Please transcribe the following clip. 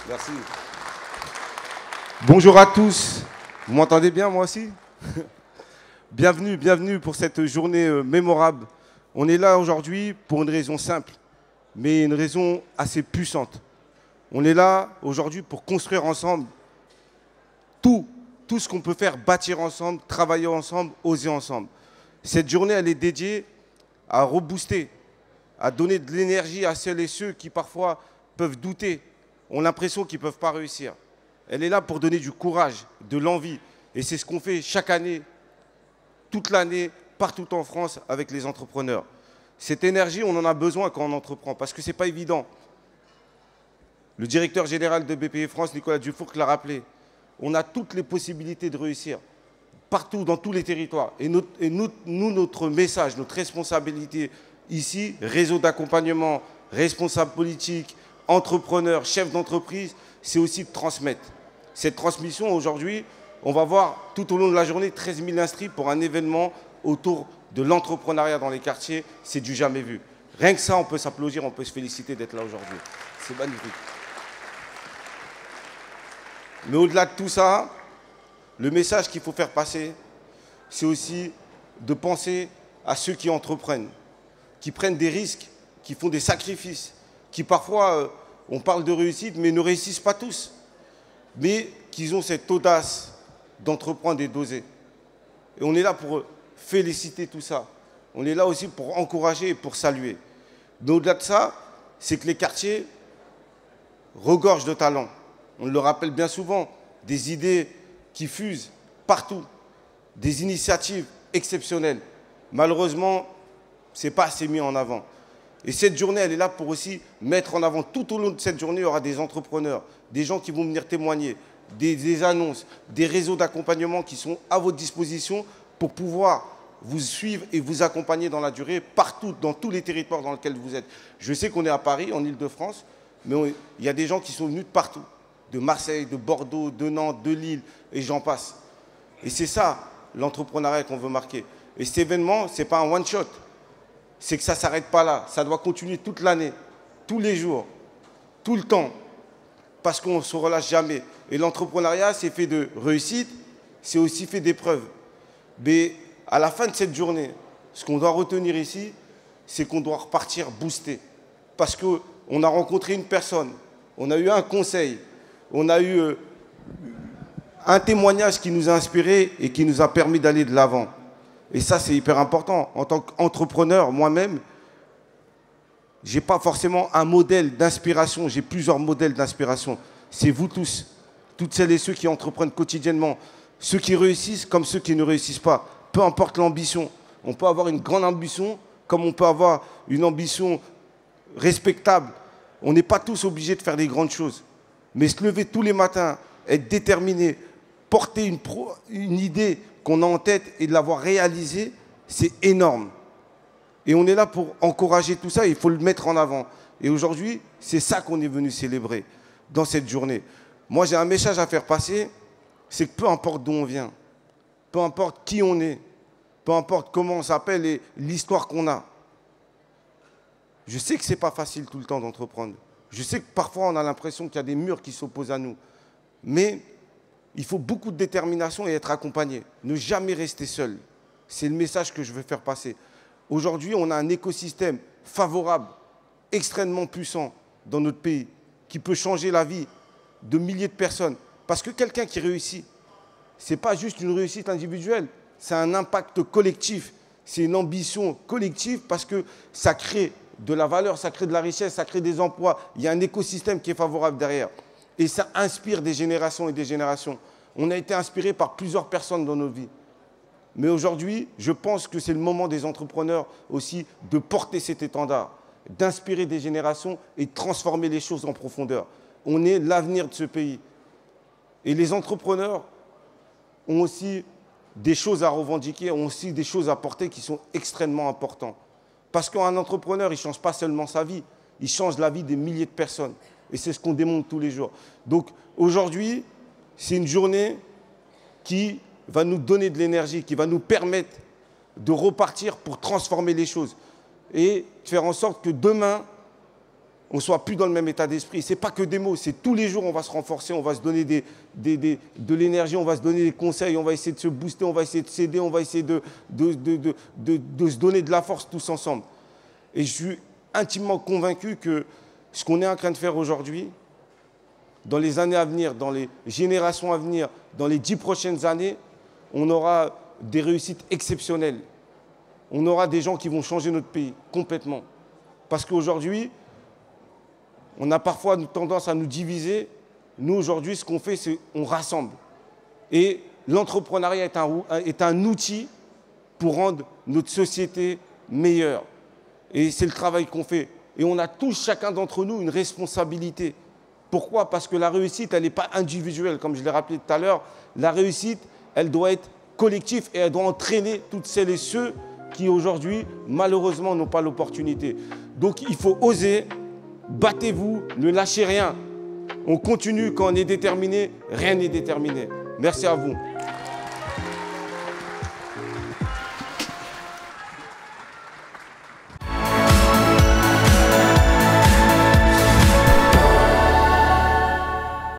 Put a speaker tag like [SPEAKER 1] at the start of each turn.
[SPEAKER 1] Merci. Bonjour à tous. Vous m'entendez bien, moi aussi? Bienvenue, bienvenue pour cette journée mémorable. On est là aujourd'hui pour une raison simple, mais une raison assez puissante. On est là aujourd'hui pour construire ensemble tout ce qu'on peut faire, bâtir ensemble, travailler ensemble, oser ensemble. Cette journée, elle est dédiée à rebooster, à donner de l'énergie à celles et ceux qui parfois peuvent douter, ont l'impression qu'ils ne peuvent pas réussir. Elle est là pour donner du courage, de l'envie. Et c'est ce qu'on fait chaque année, toute l'année, partout en France, avec les entrepreneurs. Cette énergie, on en a besoin quand on entreprend, parce que ce n'est pas évident. Le directeur général de BPI France, Nicolas Dufourcq, l'a rappelé. On a toutes les possibilités de réussir, partout, dans tous les territoires. Et nous, notre message, notre responsabilité ici, réseau d'accompagnement, responsables politiques, entrepreneurs, chefs d'entreprise, c'est aussi de transmettre. Cette transmission, aujourd'hui, on va voir tout au long de la journée 13 000 inscrits pour un événement autour de l'entrepreneuriat dans les quartiers. C'est du jamais vu. Rien que ça, on peut s'applaudir, on peut se féliciter d'être là aujourd'hui. C'est magnifique. Mais au-delà de tout ça, le message qu'il faut faire passer, c'est aussi de penser à ceux qui entreprennent, qui prennent des risques, qui font des sacrifices, qui parfois, on parle de réussite, mais ne réussissent pas tous, mais qui ont cette audace d'entreprendre et d'oser. Et on est là pour féliciter tout ça. On est là aussi pour encourager et pour saluer. Mais au-delà de ça, c'est que les quartiers regorgent de talents. On le rappelle bien souvent, des idées qui fusent partout, des initiatives exceptionnelles. Malheureusement, ce n'est pas assez mis en avant. Et cette journée, elle est là pour aussi mettre en avant. Tout au long de cette journée, il y aura des entrepreneurs, des gens qui vont venir témoigner, des annonces, des réseaux d'accompagnement qui sont à votre disposition pour pouvoir vous suivre et vous accompagner dans la durée, partout, dans tous les territoires dans lesquels vous êtes. Je sais qu'on est à Paris, en Île-de-France, mais il y a des gens qui sont venus de partout, de Marseille, de Bordeaux, de Nantes, de Lille, et j'en passe. Et c'est ça, l'entrepreneuriat qu'on veut marquer. Et cet événement, ce n'est pas un one-shot. C'est que ça ne s'arrête pas là. Ça doit continuer toute l'année, tous les jours, tout le temps, parce qu'on ne se relâche jamais. Et l'entrepreneuriat, c'est fait de réussite, c'est aussi fait d'épreuves. Mais à la fin de cette journée, ce qu'on doit retenir ici, c'est qu'on doit repartir boosté. Parce qu'on a rencontré une personne, on a eu un conseil, on a eu un témoignage qui nous a inspirés et qui nous a permis d'aller de l'avant. Et ça, c'est hyper important. En tant qu'entrepreneur, moi-même, je n'ai pas forcément un modèle d'inspiration, j'ai plusieurs modèles d'inspiration. C'est vous tous, toutes celles et ceux qui entreprennent quotidiennement, ceux qui réussissent comme ceux qui ne réussissent pas. Peu importe l'ambition. On peut avoir une grande ambition comme on peut avoir une ambition respectable. On n'est pas tous obligés de faire des grandes choses. Mais se lever tous les matins, être déterminé, porter une idée qu'on a en tête et de l'avoir réalisée, c'est énorme. Et on est là pour encourager tout ça, il faut le mettre en avant. Et aujourd'hui, c'est ça qu'on est venu célébrer dans cette journée. Moi, j'ai un message à faire passer, c'est que peu importe d'où on vient, peu importe qui on est, peu importe comment on s'appelle et l'histoire qu'on a, je sais que ce n'est pas facile tout le temps d'entreprendre. Je sais que parfois, on a l'impression qu'il y a des murs qui s'opposent à nous. Mais il faut beaucoup de détermination et être accompagné. Ne jamais rester seul. C'est le message que je veux faire passer. Aujourd'hui, on a un écosystème favorable, extrêmement puissant dans notre pays, qui peut changer la vie de milliers de personnes. Parce que quelqu'un qui réussit, ce n'est pas juste une réussite individuelle, c'est un impact collectif, c'est une ambition collective parce que ça crée de la valeur, ça crée de la richesse, ça crée des emplois. Il y a un écosystème qui est favorable derrière. Et ça inspire des générations et des générations. On a été inspiré par plusieurs personnes dans nos vies. Mais aujourd'hui, je pense que c'est le moment des entrepreneurs aussi de porter cet étendard, d'inspirer des générations et de transformer les choses en profondeur. On est l'avenir de ce pays. Et les entrepreneurs ont aussi des choses à revendiquer, ont aussi des choses à porter qui sont extrêmement importantes. Parce qu'un entrepreneur, il ne change pas seulement sa vie, il change la vie des milliers de personnes. Et c'est ce qu'on démontre tous les jours. Donc aujourd'hui, c'est une journée qui va nous donner de l'énergie, qui va nous permettre de repartir pour transformer les choses et faire en sorte que demain, on ne soit plus dans le même état d'esprit. Ce n'est pas que des mots, c'est tous les jours on va se renforcer, on va se donner de l'énergie, on va se donner des conseils, on va essayer de se booster, on va essayer de s'aider, on va essayer de se donner de la force tous ensemble. Et je suis intimement convaincu que ce qu'on est en train de faire aujourd'hui, dans les années à venir, dans les générations à venir, dans les 10 prochaines années, on aura des réussites exceptionnelles. On aura des gens qui vont changer notre pays complètement. Parce qu'aujourd'hui, on a parfois tendance à nous diviser. Nous, aujourd'hui, ce qu'on fait, c'est qu'on rassemble. Et l'entrepreneuriat est un outil pour rendre notre société meilleure. Et c'est le travail qu'on fait. Et on a tous, chacun d'entre nous, une responsabilité. Pourquoi? Parce que la réussite, elle n'est pas individuelle, comme je l'ai rappelé tout à l'heure. La réussite, elle doit être collective et elle doit entraîner toutes celles et ceux qui, aujourd'hui, malheureusement, n'ont pas l'opportunité. Donc, il faut oser, battez-vous, ne lâchez rien. On continue quand on est déterminé, rien n'est déterminé. Merci à vous.